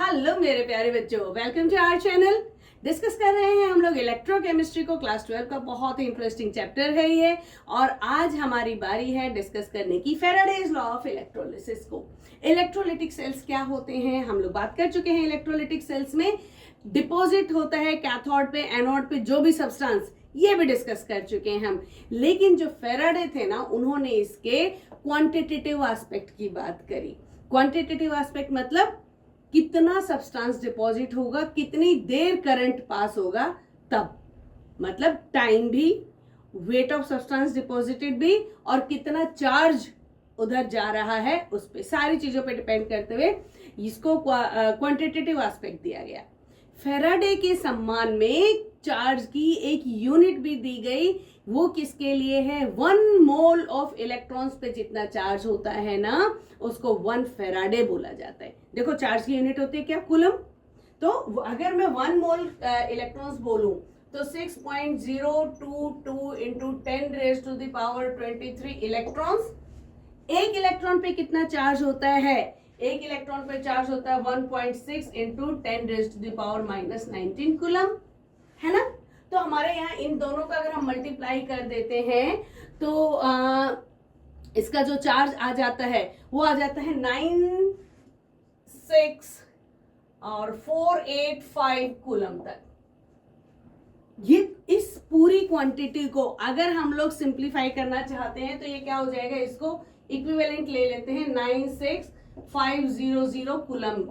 Hello मेरे प्यारे बच्चों, welcome to our channel. Discuss कर रहे हैं हम लोग इलेक्ट्रोकेमिस्ट्री को, क्लास 12 का बहुत ही इंटरेस्टिंग चैप्टर है ये। और आज हमारी बारी है डिस्कस करने की फैराडेज लॉ ऑफ इलेक्ट्रोलिसिस को। इलेक्ट्रोलिटिक सेल्स क्या होते हैं हम लोग बात कर चुके हैं। इलेक्ट्रोलिटिक सेल्स में डिपॉजिट होता है कैथोड पे, एनोड पे जो भी सब्सटेंस, ये भी डिस्कस कर चुके हैं हम। लेकिन जो फेराडे थे ना, उन्होंने इसके क्वांटिटेटिव एस्पेक्ट की बात करी। क्वांटिटेटिव एस्पेक्ट मतलब कितना सब्सटेंस डिपॉजिट होगा, कितनी देर करंट पास होगा, तब मतलब टाइम भी, वेट ऑफ सब्सटेंस डिपॉजिटेड भी, और कितना चार्ज उधर जा रहा है उस पे, सारी चीजों पे डिपेंड करते हुए इसको क्वांटिटेटिव एस्पेक्ट दिया गया। फेराडे के सम्मान में चार्ज की एक यूनिट भी दी गई। वो किसके लिए है? 1 मोल ऑफ इलेक्ट्रॉन्स पे जितना चार्ज होता है ना, उसको 1 फेराडे बोला जाता है। देखो चार्ज की यूनिट होती है क्या? कूलम। तो अगर मैं 1 मोल इलेक्ट्रॉन्स बोलूं तो 6.022 into 10 raise to the power 23 electrons. एक इलेक्ट्रॉन पे कितना चार्ज होता है? एक इलेक्ट्रॉन पे चार्ज होता है 1.6 into 10 raise to the power -19 coulomb, है ना। तो हमारे यहाँ इन दोनों का अगर हम मल्टीप्लाई कर देते हैं तो इसका जो चार्ज आ जाता है वो आ जाता है 9,6 और 485 कूलम तक। ये इस पूरी क्वांटिटी को अगर हम लोग सिंप्लीफाई करना चाहते हैं तो ये क्या हो जाएगा? इसको इक्विवेलेंट ले लेते हैं 96500 कूलम,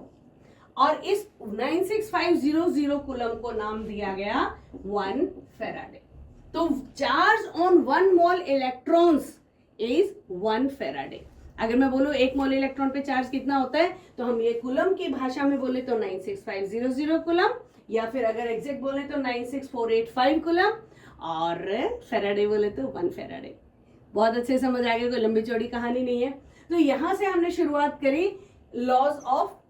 और इस 96500 कूलम को नाम दिया गया 1 फेराडे। तो charge on 1 mole electrons is 1 Faraday. अगर मैं बोलूं 1 मोल इलेक्ट्रॉन पे चार्ज कितना होता है, तो हम ये कूलम की भाषा में बोले तो 96500 कूलम, या फिर अगर एग्जैक्ट बोले तो 96485 कूलम, और फेराडे बोले तो 1 फेराडे। बहुत अच्छे समझ आ गया, कोई लंबी चौड़ी कहानी नहीं है। तो यहां से हमने शुरुआत करी लॉज ऑफ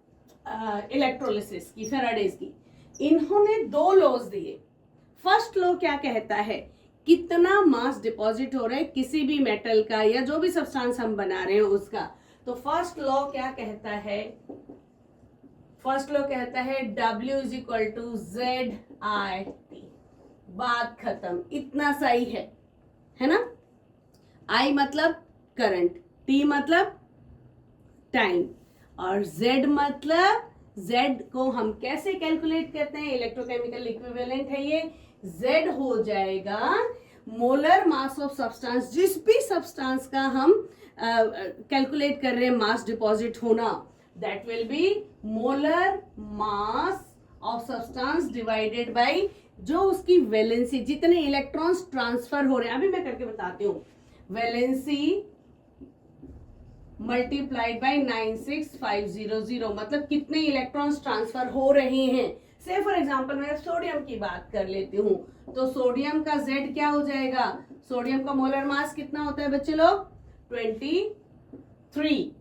इलेक्ट्रोलिसिस की, फेराडेज की। इन्होंने 2 लॉज दिए। फर्स्ट लॉ क्या कहता है? कितना मास डिपॉजिट हो रहा है किसी भी मेटल का या जो भी सब्सटेंस हम बना रहे हैं उसका। तो फर्स्ट लॉ क्या कहता है? फर्स्ट लॉ कहता है W is equal to ZIT। बात खत्म, इतना सही है ना। I मतलब करंट, T मतलब टाइम, और Z मतलब, Z को हम कैसे कैलकुलेट करते हैं? इलेक्ट्रोकेमिकल इक्विवेलेंट है ये। Z हो जाएगा मोलर मास ऑफ सब्सटेंस, जिस भी सब्सटेंस का हम कैलकुलेट कर रहे हैं मास डिपॉजिट होना, that will be molar mass of substance divided by जो उसकी वैलेंसी, जितने इलेक्ट्रॉन्स ट्रांसफर हो रहे हैं। अभी मैं करके बताती हूँ। वैलेंसी मल्टीप्लाइड बाय 96500, मतलब कितने इलेक्ट्रॉन्स ट्रांसफर हो रहे हैं। से फॉर एग्जांपल मैं सोडियम की बात कर लेती हूँ, तो सोडियम का Z क्या हो जाएगा? सोडियम का मोलर मास कितना होता है बच्चे लोग? 23।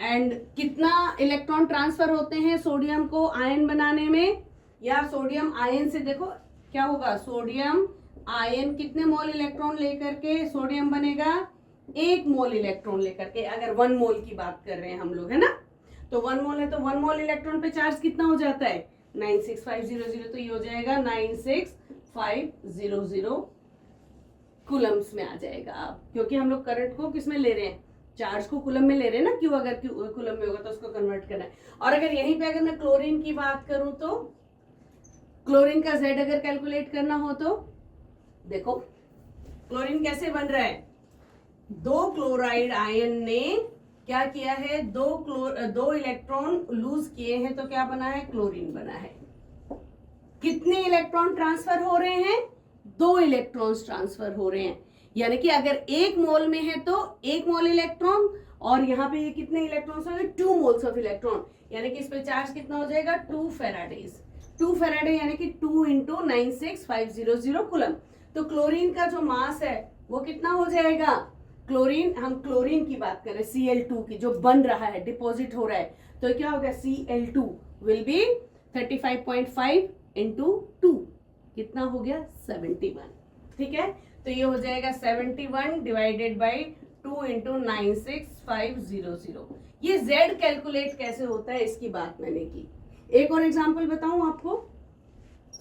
एंड कितना इलेक्ट्रॉन ट्रांसफर होते हैं सोडियम को आयन बनाने में, या सोडियम आयन से देखो क्या होगा? सोडियम आयन कितने मोल इलेक्ट्रॉन लेकर के सोडियम बनेगा? 1 मोल इलेक्ट्रॉन लेकर के। अगर 1 मोल की बात कर रहे हैं हम लोग, है ना। तो 1 मोल है तो 1 मोल इलेक्ट्रॉन पे चार्ज कितना हो जाता है? 96500। तो ये हो जाएगा 96500 कूलम्स में आ जाएगा। अब क्योंकि हम लोग करंट को किस में ले रहे हैं? चार्ज को कूलम में ले रहे हैं ना। क्यों? अगर कूलम में होगा तो उसको कन्वर्ट करना है। और अगर यहीं पे अगर मैं क्लोरीन की बात करूं तो क्लोरीन का Z अगर कैलकुलेट करना हो तो देखो क्लोरीन कैसे बन रहा है? 2 क्लोराइड आयन ने क्या किया है? 2 इलेक्ट्रॉन लूज किए हैं, तो क्या बना है? क्लोरीन बना है। कितने इलेक्ट्रॉन ट्रांसफर हो रहे हैं? 2 इलेक्ट्रॉन्स ट्रांसफर हो रहे हैं। यानी कि अगर 1 मोल में है तो 1 मोल इलेक्ट्रॉन, और यहाँ पे ये कितने इलेक्ट्रॉन्स हो गए? 2 मोल्स ऑफ इलेक्ट्रॉन। यानी कि इस पे चार्ज कितना हो जाएगा? 2 फेराडेज। 2 फेराडे यानी कि 2 इंटू 96500 कूलम। तो क्लोरीन का जो मास है वो कितना हो जाएगा? क्लोरीन, हम क्लोरीन की बात करें, Cl2 की, जो बन रहा है, डिपॉजिट हो रहा है, तो क्या होगा? Cl2 विल बी 35.5 इंटू 2, कितना हो गया? 71। ठीक है, तो ये हो जाएगा 71 डिवाइडेड बाई 2 इंटू 96500। ये Z कैलकुलेट कैसे होता है इसकी बात मैंने की। एक और एग्जांपल बताऊं आपको,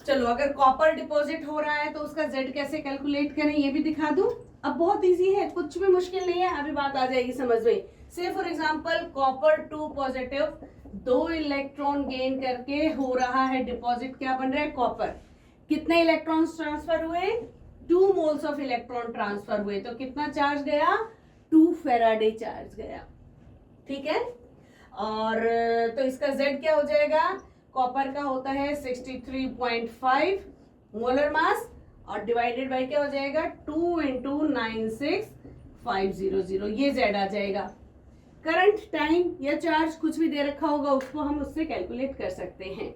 चलो अगर कॉपर डिपॉजिट हो रहा है तो उसका Z कैसे कैलकुलेट करें ये भी दिखा दूं। अब बहुत इजी है, कुछ भी मुश्किल नहीं है, अभी बात आ जाएगी समझ में। से for example copper 2 positive 2 electron gain करके हो रहा है डिपॉजिट, क्या बन रहा है कॉपर। कितने इलेक्ट्रॉन्स ट्रांसफर हुए, 2 मोल्स ऑफ इलेक्ट्रॉन ट्रांसफर हुए, तो कितना चार्ज गया, 2 फेराडे चार्ज गया, ठीक है। और तो इसका Z क्या हो जाएगा, कॉपर का होता है 63.5 मोलर मास और डिवाइडेड बाय क्या हो जाएगा 2 इंटू 96500, ये Z आ जाएगा। करंट, टाइम या चार्ज कुछ भी दे रखा होगा उसको हम उससे कैलकुलेट कर सकते हैं।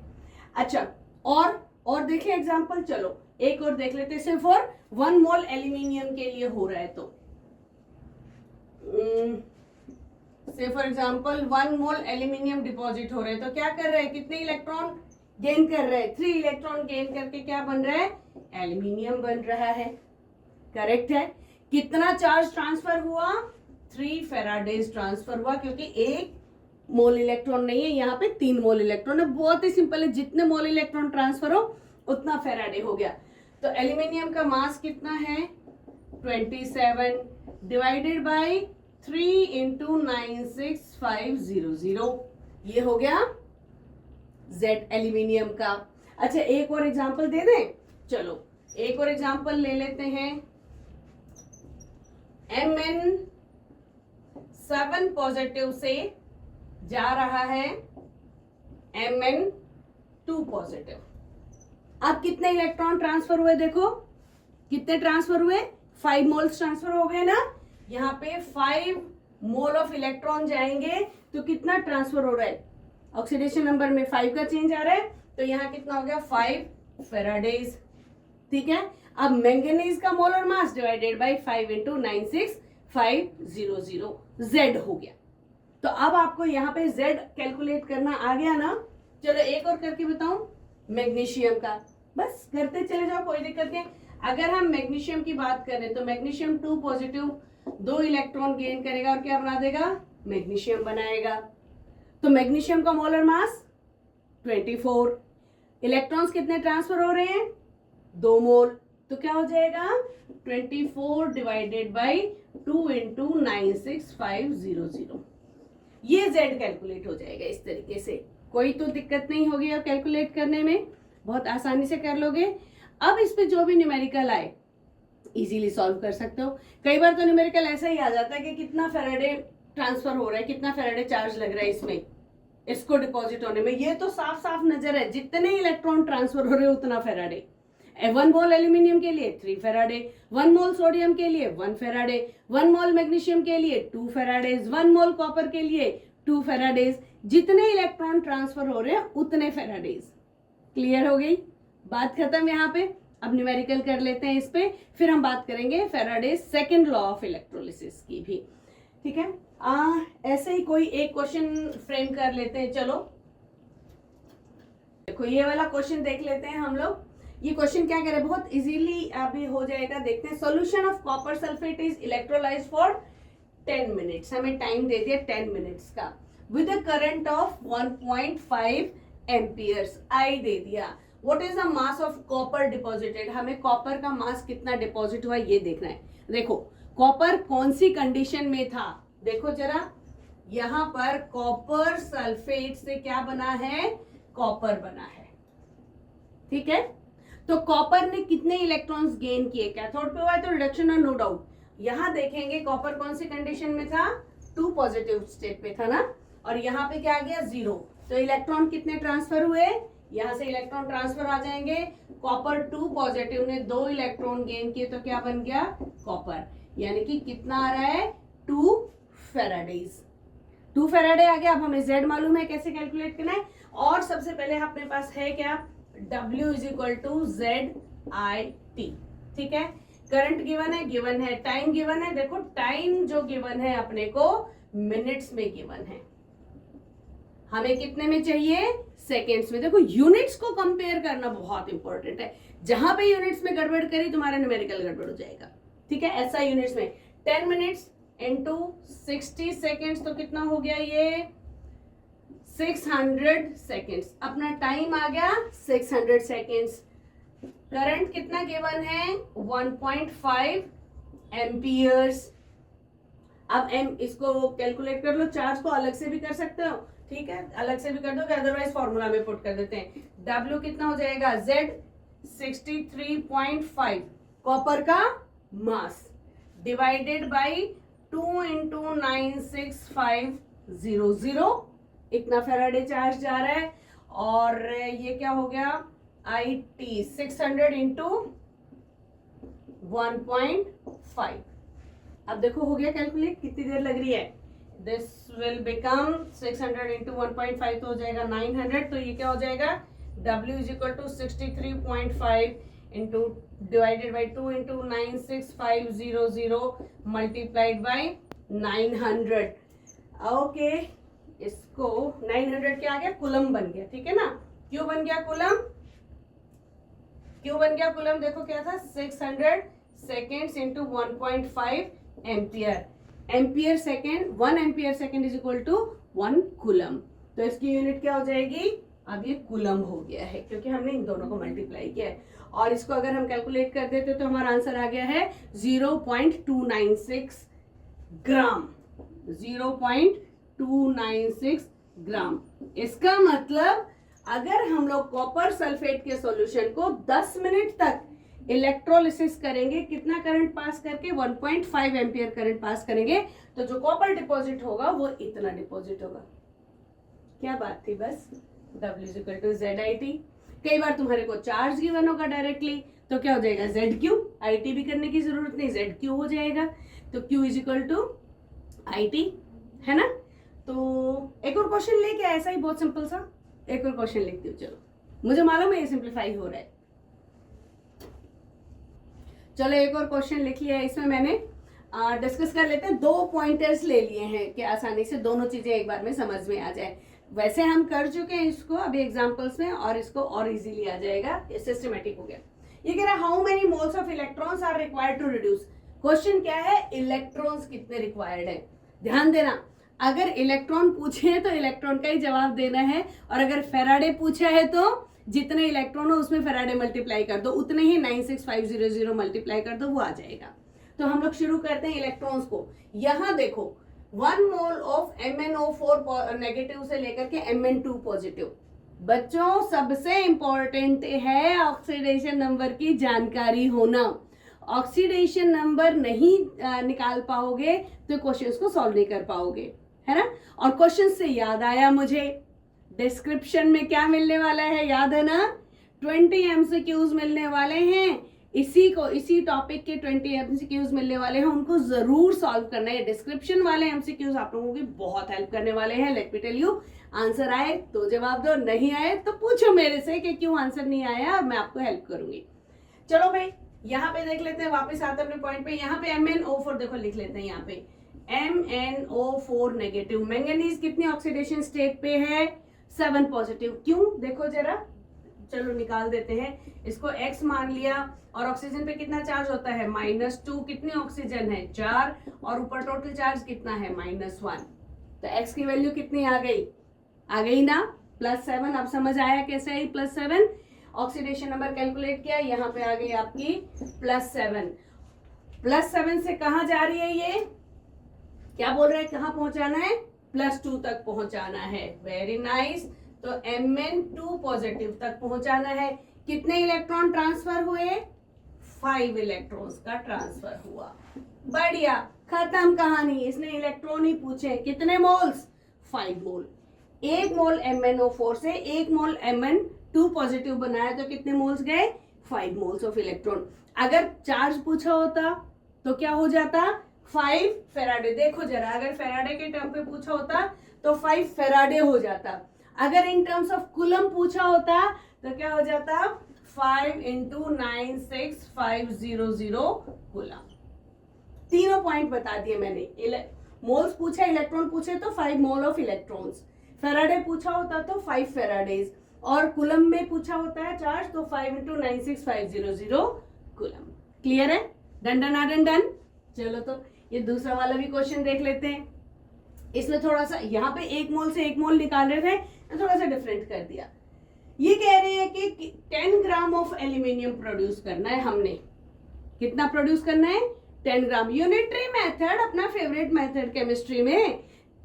अच्छा और देखिए एग्जांपल, चलो एक और देख लेते हैं। सिर्फ और 1 मोल एल्यूमिनियम के लिए हो रहा है तो से for example 1 mole aluminium deposit हो रहे हैं तो क्या कर रहे हैं, कितने इलेक्ट्रॉन गेन कर रहे हैं, 3 इलेक्ट्रॉन गेन करके क्या बन रहा है, एल्यूमिनियम बन रहा है, करेक्ट है। कितना चार्ज ट्रांसफर हुआ, 3 फेराडेज ट्रांसफर हुआ, क्योंकि 1 मोल इलेक्ट्रॉन नहीं है, यहाँ पे 3 मोल इलेक्ट्रॉन है। बहुत ही सिंपल है, जितने मोल इलेक्ट्रॉन ट्रांसफर हो उतना फेराडे हो गया। तो एल्यूमिनियम का मास कितना है 27 डिवाइडेड बाय 3 इंटू 96500, ये हो गया Z एल्यूमिनियम का। अच्छा एक और एग्जांपल दे दें, चलो एक और एग्जांपल ले लेते हैं। Mn7 पॉजिटिव से जा रहा है Mn2 पॉजिटिव। अब कितने इलेक्ट्रॉन ट्रांसफर हुए, देखो कितने ट्रांसफर हुए, 5 मोल्स ट्रांसफर हो गए ना। यहाँ पे 5 मोल ऑफ इलेक्ट्रॉन जाएंगे तो कितना ट्रांसफर हो रहा है, ऑक्सीडेशन नंबर में 5 का चेंज आ रहा है, तो यहाँ कितना हो गया 5 फेराडेज, ठीक है। अब मैंगनीज का molar mass divided by 5 into 96500, Z हो गया। तो अब आपको यहाँ पे Z कैलकुलेट करना आ गया ना। चलो एक और करके बताऊं, मैग्नीशियम का, बस करते चले जाओ कोई दिक्कत नहीं। अगर हम मैग्नीशियम की बात करें तो मैग्नीशियम 2 पॉजिटिव 2 इलेक्ट्रॉन गेन करेगा और क्या बना देगा, मैग्नीशियम बनाएगा। तो मैग्नीशियम का मोलर मास 24, इलेक्ट्रॉन्स कितने ट्रांसफर हो रहे हैं 2 मोल, तो क्या हो जाएगा 24 डिवाइडेड बाय 2 इंटू 96500, ये Z कैलकुलेट हो जाएगा। इस तरीके से कोई तो दिक्कत नहीं होगी अब कैलकुलेट करने में, बहुत आसानी से कर लोगे। अब इस पे जो भी न्यूमेरिकल आए इजीली सॉल्व कर सकते हो। कई बार तो न्यूमेरिकल ऐसा ही आ जाता है कि कितना फेराडे ट्रांसफर हो रहा है, कितना फेराडे चार्ज लग रहा है इसमें, इसको डिपॉजिट होने में। ये तो साफ साफ नजर है, जितने इलेक्ट्रॉन ट्रांसफर हो रहे हैं उतना फेराडे। 1 मोल एल्यूमिनियम के लिए 3 फेराडे, 1 मोल सोडियम के लिए 1 फेराडे, 1 मोल मैग्नीशियम के लिए 2 फेराडेज, 1 मोल कॉपर के लिए 2 फेराडेज। जितने इलेक्ट्रॉन ट्रांसफर हो रहे हैं उतने फेराडेज। क्लियर हो गई बात, खत्म यहाँ पे। अब न्यूमेरिकल कर लेते हैं इस पे, फिर हम बात करेंगे Faraday's second law of electrolysis की भी, ठीक है। ऐसे ही कोई एक क्वेश्चन फ्रेम कर लेते हैं। चलो देखो ये वाला क्वेश्चन देख लेते हैं हम लोग। ये क्वेश्चन क्या कह रहे हैं, बहुत इजीली अभी हो जाएगा, देखते हैं। Solution of copper sulphate is electrolyse for 10 minutes, हमें टाइम दे दिया 10 मिनट्स का, with a current of 1.5 amperes, I दे दिया। What is the mass of copper deposited, हमें कॉपर का मास कितना डिपॉजिट हुआ ये देखना है। देखो कॉपर कौन सी कंडीशन में था, देखो जरा, यहां पर कॉपर सल्फेट से क्या बना है, कॉपर बना है, ठीक है। तो कॉपर ने कितने इलेक्ट्रॉन्स गेन किए, कैथोड पे हुआ है तो रिडक्शन और नो डाउट। यहां देखेंगे कॉपर कौन सी कंडीशन में था, 2 पॉजिटिव स्टेट पे था ना, और यहाँ पे क्या आ गया 0, तो इलेक्ट्रॉन कितने ट्रांसफर हुए, यहां से इलेक्ट्रॉन ट्रांसफर आ जाएंगे। कॉपर 2 पॉजिटिव ने 2 इलेक्ट्रॉन गेन किए तो क्या बन गया कॉपर, यानी कि कितना आ रहा है 2 फेराडेज। 2 फेराडे आ गया। अब हमें Z मालूम है कैसे कैलकुलेट करना है, और सबसे पहले अपने पास है क्या, W is equal to ZIT, ठीक है। करंट गिवन है, टाइम गिवन है। देखो टाइम जो गिवन है अपने को मिनट्स में गिवन है, हमें कितने में चाहिए, सेकेंड्स में। देखो यूनिट्स को कंपेयर करना बहुत इंपॉर्टेंट है, जहां पे यूनिट्स में गड़बड़ करी तुम्हारा न्यूमेरिकल गड़बड़ हो जाएगा, ठीक है। ऐसा यूनिट्स में 10 मिनट्स इंटू 60 सेकेंड्स, तो कितना हो गया ये 600 सेकेंड्स, अपना टाइम आ गया 600 सेकेंड्स। करंट कितना गिवन है 1.5 एम्पियर्स। अब एम इसको कैलकुलेट कर लो, चार्ज को अलग से भी कर सकते हो, ठीक है, अलग से भी कर दो, अदरवाइज फॉर्मूला में पुट कर देते हैं। W कितना हो जाएगा Z 63.5 कॉपर का मास डिवाइडेड बाय 2 इंटू 96500, इतना फेराडे चार्ज जा रहा है। और ये क्या हो गया IT 600 इंटू 1.5। अब देखो हो गया कैलकुलेट, कितनी देर लग रही है। दिस विल बिकम 600 इंटू 1.5 तो हो जाएगा 900। तो ये क्या हो जाएगा W is equal to 63.5 into divided by 2 into 96500 multiplied by 900। Okay, इसको 900 क्या आ गया कुलम बन गया, ठीक है ना। क्यों बन गया कुलम, क्यों बन गया कुलम, देखो क्या था 600 seconds into 1.5 ampere. Ampere second 1 ampere second is equal to 1 coulomb. तो इसकी यूनिट क्या हो जाएगी, अब ये कुलम हो गया है क्योंकि हमने इन दोनों को मल्टीप्लाई किया है। और इसको अगर हम कैलकुलेट कर देते तो हमारा आंसर आ गया है 0.296 ग्राम, 0.296 ग्राम। इसका मतलब अगर हम लोग कॉपर सल्फेट के सॉल्यूशन को 10 मिनट तक इलेक्ट्रोलिसिस करेंगे, कितना करंट पास करके 1.5 एम्पियर करंट पास करेंगे, तो जो कॉपर डिपॉजिट होगा वो इतना डिपॉजिट होगा। क्या बात थी बस। W is equal to ZIT। कई बार तुम्हारे को चार्ज गिवन होगा डायरेक्टली, तो क्या हो जाएगा ZQ, IT भी करने की जरूरत नहीं, ZQ हो जाएगा। तो Q is equal to IT, है ना। तो एक और क्वेश्चन लेके ऐसा ही बहुत सिंपल सा एक और क्वेश्चन लिखती हूँ। चलो, मुझे मालूम है ये सिंप्लीफाई हो रहा है। चलो एक और क्वेश्चन लिख लिया है, इसमें मैंने डिस्कस कर लेते हैं। 2 पॉइंटर्स ले लिए हैं कि आसानी से दोनों चीजें एक बार में समझ में आ जाए। वैसे हम कर चुके हैं इसको अभी एग्जांपल्स में, और इसको और इजीली आ जाएगा, सिस्टमेटिक हो गया। ये कह रहा है how many moles of electrons are required to reduce. Question क्या है, इलेक्ट्रॉन्स कितने रिक्वायर्ड है। ध्यान देना, अगर इलेक्ट्रॉन पूछे तो इलेक्ट्रॉन का ही जवाब देना है, और अगर फेराडे पूछा है तो जितने इलेक्ट्रॉन हो उसमें फेराडे मल्टीप्लाई कर दो, उतने ही 96500 मल्टीप्लाई कर दो, वो आ जाएगा। तो हम लोग शुरू करते हैं इलेक्ट्रॉन्स को। यहां देखो 1 मोल ऑफ MnO4 नेगेटिव से लेकर के Mn2 पॉजिटिव। बच्चों सबसे इंपॉर्टेंट है ऑक्सीडेशन नंबर की जानकारी होना। ऑक्सीडेशन नंबर नहीं निकाल पाओगे तो क्वेश्चंस को सॉल्व नहीं कर पाओगे, है ना। और क्वेश्चन से याद आया मुझे, डिस्क्रिप्शन में क्या मिलने वाला है याद है ना, 20 MCQs मिलने वाले हैं। इसी टॉपिक के 20 MCQs मिलने वाले हैं, उनको जरूर सॉल्व करना है। डिस्क्रिप्शन वाले MCQs आप लोगों की बहुत हेल्प करने वाले हैं। Let me tell you, answer आए तो जवाब दो, नहीं आए तो पूछो मेरे से कि क्यों आंसर नहीं आया, और मैं आपको हेल्प करूंगी। चलो भाई यहाँ पे देख लेते हैं, वापस आते हैं अपने पॉइंट पे। यहाँ पे MnO4 देखो लिख लेते हैं, यहाँ पे MnO4 नेगेटिव। मैंगनीज कितनी ऑक्सीडेशन स्टेट पे है, 7 पॉजिटिव। क्यों देखो जरा, चलो निकाल देते हैं इसको। X मान लिया, और ऑक्सीजन पे कितना चार्ज होता है -2, कितनी ऑक्सीजन है 4, और ऊपर टोटल चार्ज कितना है -1। तो X की वैल्यू कितनी आ गई ना, +7। अब समझ आया कैसे आई +7। ऑक्सीडेशन नंबर कैलकुलेट किया, यहाँ पे आ गई आपकी +7। +7 से कहाँ जा रही है, ये क्या बोल रहे हैं, कहाँ पहुंचाना है, +2 तक पहुंचाना है। Very nice. तो Mn2 पॉजिटिव तक पहुंचाना है। कितने इलेक्ट्रॉन ट्रांसफर हुए, 5 इलेक्ट्रॉन्स का ट्रांसफर हुआ। बढ़िया, खत्म कहानी। इसने इलेक्ट्रॉन ही पूछे, कितने मोल्स, 5 मोल। 1 मोल MnO4 से 1 मोल Mn2 पॉजिटिव बनाया तो कितने मोल्स गए, 5 मोल्स ऑफ इलेक्ट्रॉन। अगर चार्ज पूछा होता तो क्या हो जाता, 5 फेराडे। देखो जरा, अगर फेराडे के टर्म पे पूछा होता तो 5 फेराडे हो जाता। अगर इन टर्म्स ऑफ कुलम पूछा होता तो क्या हो जाता, 5 इंटू 96500 कुलम। तीनों पॉइंट बता दिए मैंने। मोल्स पूछा, इलेक्ट्रॉन पूछे तो 5 मोल ऑफ इलेक्ट्रॉन्स। फेराडे पूछा होता तो 5 फेराडेज, और कुलम में पूछा होता है चार्ज तो 5 इंटू 96500 कुलम। क्लियर है, डन डन डन डन। चलो तो ये दूसरा वाला भी क्वेश्चन देख लेते हैं। इसमें थोड़ा सा यहाँ पे 1 मोल से 1 मोल निकाल रहे थे, थोड़ा सा डिफरेंट कर दिया। ये कह रहे हैं कि 10 ग्राम ऑफ एल्यूमिनियम प्रोड्यूस करना है हमने। कितना प्रोड्यूस करना है? 10 ग्राम। यूनिटरी मेथड अपना फेवरेट मेथड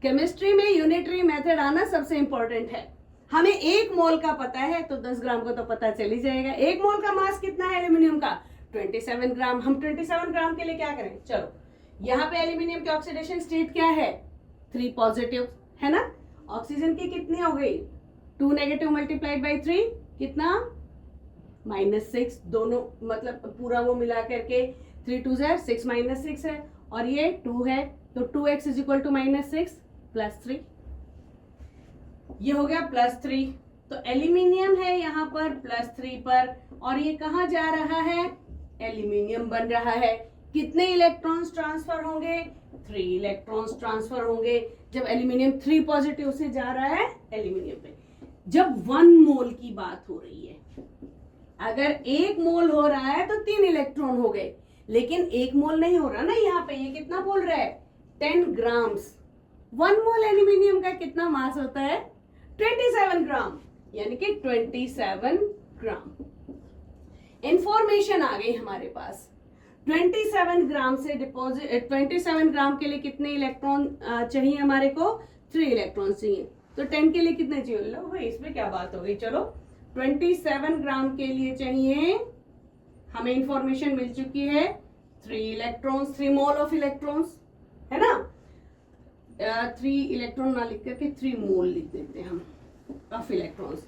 केमिस्ट्री में यूनिटरी मेथड आना सबसे इंपॉर्टेंट है। हमें 1 मोल का पता है तो 10 ग्राम को तो पता चल ही जाएगा। 1 मोल का मास कितना है एल्यूमिनियम का? 27 ग्राम। हम 27 ग्राम के लिए क्या करें? चलो, यहाँ पे एल्यूमिनियम की ऑक्सीडेशन स्टेट क्या है? 3 पॉजिटिव है ना। ऑक्सीजन की कितनी हो गई? 2 नेगेटिव मल्टीप्लाइड बाई 3 कितना? -6। दोनों मतलब पूरा वो मिला करके 3 2 6 -6 है, और ये 2 है, तो 2x इज इक्वल टू -6 +3। ये हो गया +3। तो एल्यूमिनियम है यहाँ पर +3 पर, और ये कहाँ जा रहा है? एल्यूमिनियम बन रहा है। कितने इलेक्ट्रॉन्स ट्रांसफर होंगे? 3 इलेक्ट्रॉन्स ट्रांसफर होंगे जब एल्यूमिनियम 3 पॉजिटिव से जा रहा है एल्यूमिनियम पे। जब 1 मोल की बात हो रही है, अगर 1 मोल हो रहा है तो 3 इलेक्ट्रॉन हो गए, लेकिन 1 मोल नहीं हो रहा ना यहाँ पे। ये कितना बोल रहा है? 10 ग्राम्स। 1 मोल एल्यूमिनियम का कितना मास होता है? 27 ग्राम, यानी कि 27 ग्राम। इंफॉर्मेशन आ गई हमारे पास। 27 ग्राम से डिपॉजिट 27 ग्राम के लिए कितने इलेक्ट्रॉन चाहिए हमारे को? 3 इलेक्ट्रॉन चाहिए। तो 10 के लिए कितने चाहिए? लो भाई, इसमें क्या बात हो गई। चलो, 27 ग्राम के लिए चाहिए, हमें इंफॉर्मेशन मिल चुकी है 3 इलेक्ट्रॉन्स, 3 मोल ऑफ इलेक्ट्रॉन्स, है ना। 3 इलेक्ट्रॉन ना लिख करके 3 मोल लिख देते हैं हम ऑफ इलेक्ट्रॉन्स।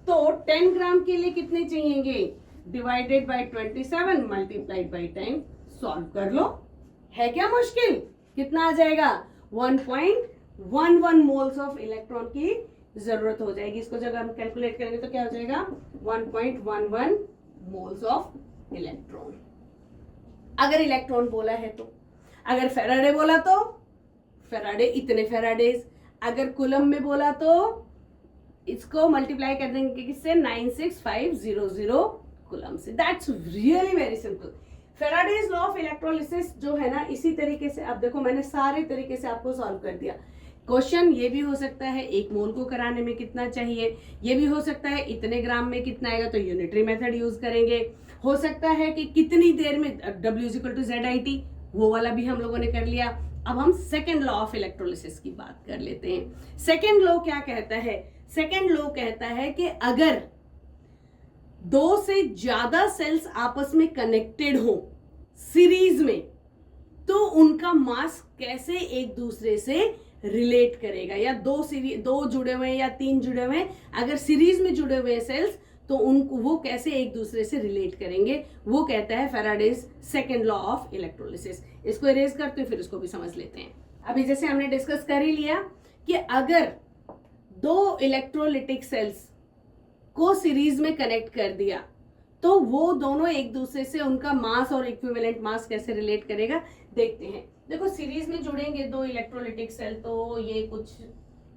तो 10 ग्राम के लिए कितने चाहिएंगे? Divided by 27 multiplied by 10। Solve कर लो। है क्या मुश्किल? कितना आ जाएगा? 1.11 मोल्स ऑफ इलेक्ट्रॉन की जरूरत हो जाएगी। इसको जब हम कैलकुलेट करेंगे तो क्या हो जाएगा? 1.11 मोल्स ऑफ इलेक्ट्रॉन। अगर इलेक्ट्रॉन बोला है तो, अगर फेराडे बोला तो फेराडे इतने फेराडेज, अगर कूलम में बोला तो इसको मल्टीप्लाई कर देंगे किससे? 96500 कूलम से। That's really very simple. Faraday's law of electrolysis जो है ना, इसी तरीके से अब देखो, मैंने सारे तरीके से आपको सॉल्व कर दिया। क्वेश्चन ये भी हो सकता है 1 मोल को कराने में कितना चाहिए, ये भी हो सकता है इतने ग्राम में कितना आएगा, तो यूनिटरी मेथड यूज करेंगे। हो सकता है कि कितनी देर में W = ZIT, वो वाला भी हम लोगों ने कर लिया। अब हम सेकेंड लॉ ऑफ इलेक्ट्रोलिसिस की बात कर लेते हैं। सेकेंड लॉ क्या कहता है? सेकेंड लॉ कहता है कि अगर 2 से ज्यादा सेल्स आपस में कनेक्टेड हो सीरीज में, तो उनका मास कैसे एक दूसरे से रिलेट करेगा। या 2 जुड़े हुए या 3 जुड़े हुए, अगर सीरीज में जुड़े हुए सेल्स, तो उनको वो कैसे एक दूसरे से रिलेट करेंगे, वो कहता है Faraday's second law of electrolysis. इसको इरेज करते हैं, फिर इसको भी समझ लेते हैं। अभी जैसे हमने डिस्कस कर ही लिया कि अगर 2 इलेक्ट्रोलिटिक सेल्स को सीरीज में कनेक्ट कर दिया, तो वो दोनों एक दूसरे से उनका मास और इक्विवेलेंट मास कैसे रिलेट करेगा, देखते हैं। देखो, सीरीज में जुड़ेंगे 2 इलेक्ट्रोलिटिक सेल, तो ये कुछ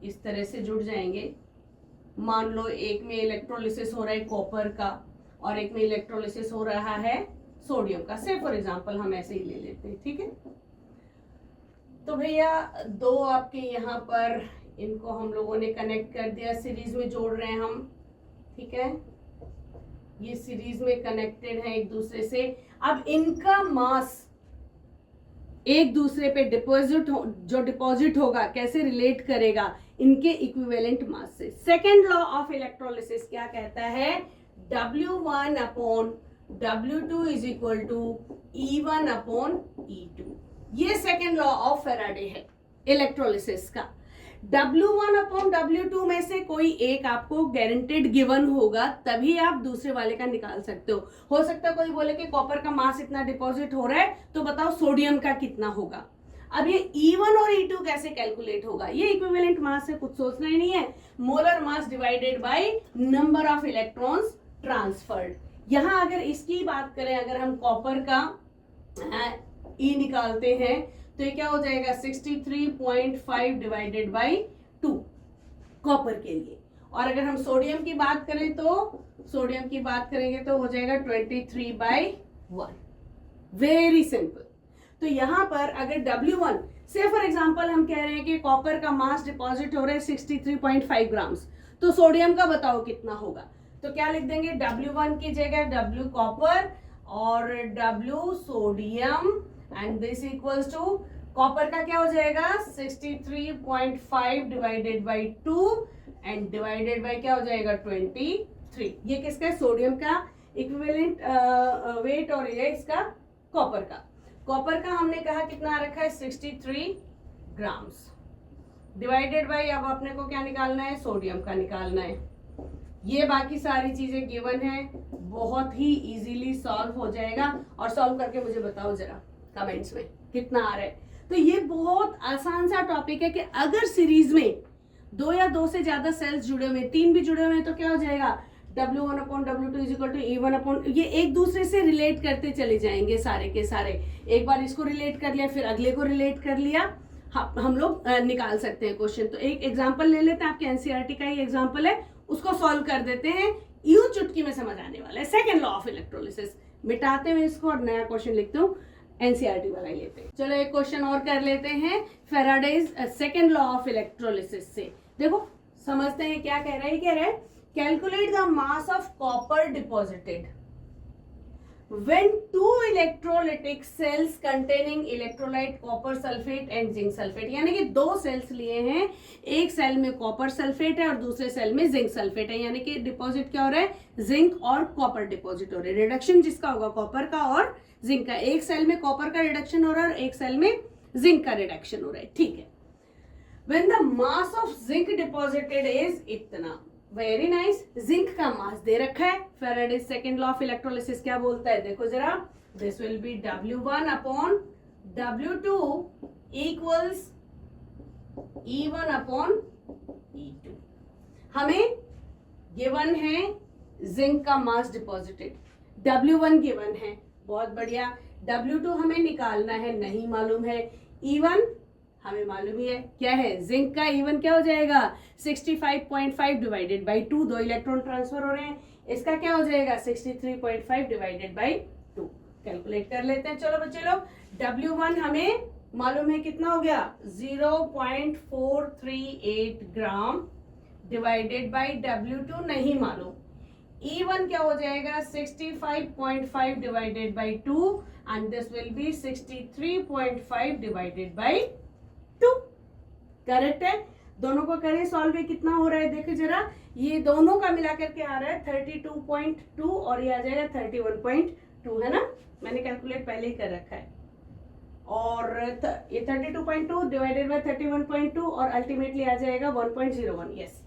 इस तरह से जुड़ जाएंगे। मान लो एक में इलेक्ट्रोलिसिस हो रहा है कॉपर का, और एक में इलेक्ट्रोलिसिस हो रहा है सोडियम का। से फॉर एग्जांपल हम ऐसे ही ले लेते हैं, ठीक है। तो भैया 2 आपके यहाँ पर, इनको हम लोगों ने कनेक्ट कर दिया, सीरीज में जोड़ रहे हैं हम, ठीक है। ये सीरीज में कनेक्टेड है एक दूसरे से। अब इनका मास एक दूसरे पे डिपॉजिट होगा, कैसे रिलेट करेगा? इनके इक्विवेलेंट मास से। सेकेंड लॉ ऑफ इलेक्ट्रोलिसिस क्या कहता है? W1/W2 = E1/E2। ये सेकेंड लॉ ऑफ फैराडे है इलेक्ट्रोलिसिस का। W1/W2 में से कोई एक आपको गारंटेड गिवन होगा, तभी आप दूसरे वाले का निकाल सकते हो सकता है कोई बोले कि कॉपर का मास इतना डिपॉजिट हो रहा है, तो बताओ सोडियम का कितना होगा। अब ये E1 और E2 कैसे कैलकुलेट होगा? ये इक्विवेलेंट मास है, कुछ सोचना ही नहीं है। Molar mass divided by number of electrons transferred. यहां अगर इसकी बात करें, अगर हम कॉपर का E निकालते हैं, तो ये क्या हो जाएगा? 63.5 डिवाइडेड बाई 2 कॉपर के लिए। और अगर हम सोडियम की बात करें तो सोडियम की बात करेंगे तो हो जाएगा 23/1। Very simple. तो यहां पर अगर W1 से फॉर एग्जांपल हम कह रहे हैं कि कॉपर का मास डिपॉजिट हो रहा है 63.5 ग्राम्स, तो सोडियम का बताओ कितना होगा। तो क्या लिख देंगे, W1 की जगह W कॉपर और W sodium and this equals to copper का क्या हो जाएगा 63.5 divided by 2 and divided by क्या हो जाएगा 23। ये किसका है, सोडियम का इक्विवेलेंट वेट और ये इसका कॉपर का। कॉपर का हमने कहा कितना आ रखा है 63 ग्राम्स डिवाइडेड बाई, अब अपने को क्या निकालना है, सोडियम का निकालना है। ये बाकी सारी चीजें गिवन है, बहुत ही इजीली सॉल्व हो जाएगा। और सॉल्व करके मुझे बताओ जरा कमेंट्स में कितना आ रहा है। तो ये बहुत आसान सा टॉपिक है कि अगर सीरीज में 2 या 2 से ज्यादा सेल्स जुड़े हुए, 3 भी जुड़े हुए हैं, तो क्या हो जाएगा W1 upon W2 is equal to E1 upon, ये एक दूसरे से रिलेट करते चले जाएंगे सारे के सारे। एक बार इसको रिलेट कर लिया, फिर अगले को रिलेट कर लिया, हम लोग निकाल सकते हैं क्वेश्चन। तो एक एग्जांपल ले लेते हैं, आपके एनसीईआरटी का ही एग्जांपल है, उसको सॉल्व कर देते हैं, यूं चुटकी में समझ आने वाला है। सेकंड लॉ ऑफ इलेक्ट्रोलिसिस, मिटाते हुए इसको और नया क्वेश्चन लिखते हूँ, एनसीईआरटी वाला ही लेते हैं। चलो एक क्वेश्चन और कर लेते हैं Faraday's second law of electrolysis से। देखो समझते हैं क्या कह रहा है, कह रहा है calculate the mass of copper deposited when 2 electrolytic cells containing electrolyte copper sulfate and zinc sulfate, यानी कि 2 सेल्स लिए हैं, एक सेल में कॉपर सल्फेट है और दूसरे सेल में जिंक सल्फेट है, यानी कि डिपॉजिट क्या हो रहा है, जिंक और कॉपर डिपॉजिट हो रहा है। रिडक्शन जिसका होगा कॉपर का और जिंक का, एक सेल में कॉपर का रिडक्शन हो रहा है और एक सेल में जिंक का रिडक्शन हो रहा है, ठीक है। when the mass of zinc deposited is इतना, वेरी नाइस। जिंक का मास दे रखा है, Faraday's second law of electrolysis क्या बोलता है, देखो जरा, this will be W1 upon W2 equals E1 upon E2। हमें गिवन है जिंक का मास डिपॉजिटेड, W1 गिवन है, बहुत बढ़िया। W2 हमें निकालना है, नहीं मालूम है। E1 हमें मालूम ही है, क्या है, जिंक का E1 क्या हो जाएगा 65.5 डिवाइडेड बाई 2, 2 इलेक्ट्रॉन ट्रांसफर हो रहे हैं, इसका क्या हो जाएगा 63.5 डिवाइडेड बाई 2। कैलकुलेट कर लेते हैं, चलो बच्चे लोग। W1 हमें मालूम है कितना हो गया 0.438 ग्राम डिवाइडेड बाई W2 नहीं मालूम। E1 क्या हो जाएगा 65.5 divided by 2 and this will be 63.5 divided by 2। Correct है, दोनों को करें सॉल्व, कितना हो रहा है देखो जरा, ये दोनों का मिला करके आ रहा है 32.2 और ये आ जाएगा 31.2, है ना, मैंने कैलकुलेट पहले ही कर रखा है। और ये 32.2 डिवाइडेड बाय 31.2 और अल्टीमेटली आ जाएगा 1.01, यस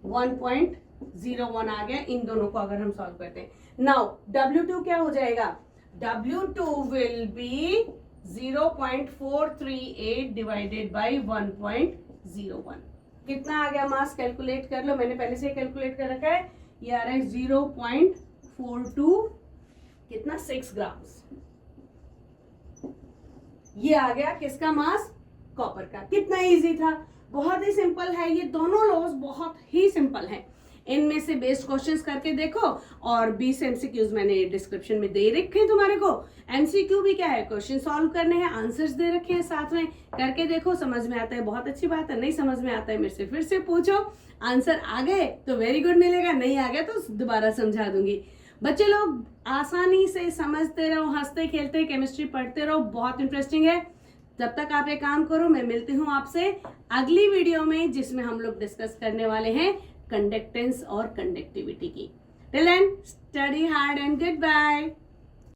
1.01 आ गया इन दोनों को अगर हम सॉल्व करते हैं। नाउ W2 क्या हो जाएगा, W2 will be 0.438 divided by 1.01। कितना आ गया मास, कैलकुलेट कर लो, मैंने पहले से कैलकुलेट कर रखा है, ये आ रहा है 0.42 कितना 6 ग्राम्स। ये आ गया किसका मास, कॉपर का। कितना इजी था, बहुत ही सिंपल है, ये दोनों लॉज बहुत ही सिंपल हैं। इनमें से बेस्ड क्वेश्चंस करके देखो, और 20 एमसीक्यूज मैंने डिस्क्रिप्शन में दे रखे हैं तुम्हारे को। एमसीक्यू भी क्या है, क्वेश्चन सॉल्व करने हैं, आंसर्स दे रखे हैं साथ में, करके देखो, समझ में आता है बहुत अच्छी बात है, नहीं समझ में आता है मेरे से फिर से पूछो, आंसर आ गए तो वेरी गुड मिलेगा, नहीं आ गया तो दोबारा समझा दूंगी। बच्चे लोग आसानी से समझते रहो, हंसते खेलते केमिस्ट्री पढ़ते रहो, बहुत इंटरेस्टिंग है। जब तक आप एक काम करो, मैं मिलती हूँ आपसे अगली वीडियो में, जिसमें हम लोग डिस्कस करने वाले हैं कंडक्टेंस और कंडक्टिविटी की। Till then study hard and good bye.